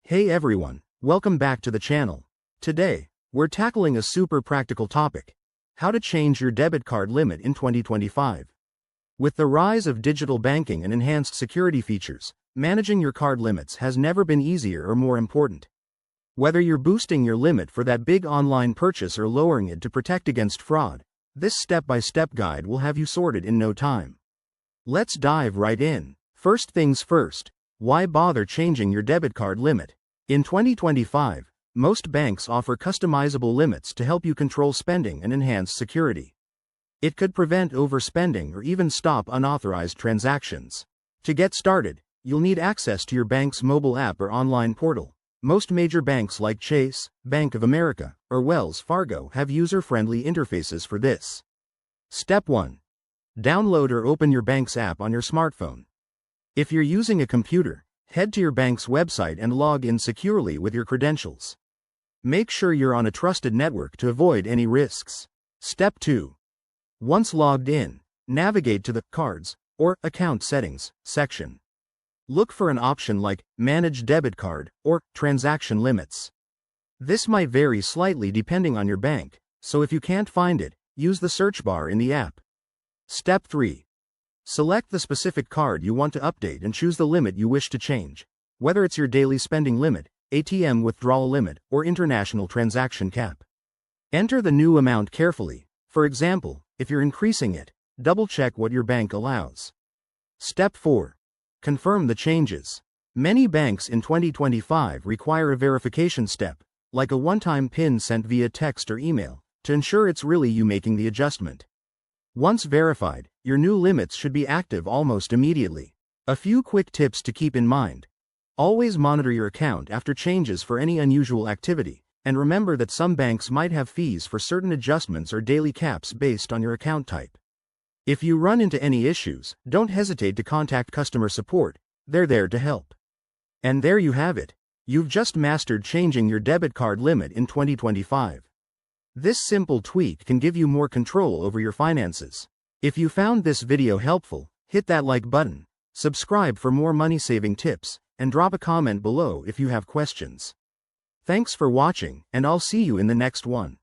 Hey everyone, welcome back to the channel. Today, we're tackling a super practical topic: how to change your debit card limit in 2025. With the rise of digital banking and enhanced security features, managing your card limits has never been easier or more important. Whether you're boosting your limit for that big online purchase or lowering it to protect against fraud, this step-by-step guide will have you sorted in no time. Let's dive right in. First things first, why bother changing your debit card limit? In 2025, most banks offer customizable limits to help you control spending and enhance security. It could prevent overspending or even stop unauthorized transactions. To get started, you'll need access to your bank's mobile app or online portal. Most major banks like Chase, Bank of America, or Wells Fargo have user-friendly interfaces for this. Step 1. Download or open your bank's app on your smartphone. If you're using a computer, head to your bank's website and log in securely with your credentials. Make sure you're on a trusted network to avoid any risks. Step 2. Once logged in, navigate to the Cards or Account Settings section. Look for an option like Manage Debit Card or Transaction Limits. This might vary slightly depending on your bank, so if you can't find it, use the search bar in the app. Step 3. Select the specific card you want to update and choose the limit you wish to change, whether it's your daily spending limit, ATM withdrawal limit, or international transaction cap. Enter the new amount carefully. For example, if you're increasing it, double-check what your bank allows. Step 4. Confirm the changes. Many banks in 2025 require a verification step, like a one-time PIN sent via text or email, to ensure it's really you making the adjustment. Once verified, your new limits should be active almost immediately. A few quick tips to keep in mind. Always monitor your account after changes for any unusual activity, and remember that some banks might have fees for certain adjustments or daily caps based on your account type. If you run into any issues, don't hesitate to contact customer support. They're there to help. And there you have it. You've just mastered changing your debit card limit in 2025. This simple tweak can give you more control over your finances. If you found this video helpful, hit that like button, subscribe for more money-saving tips, and drop a comment below if you have questions. Thanks for watching, and I'll see you in the next one.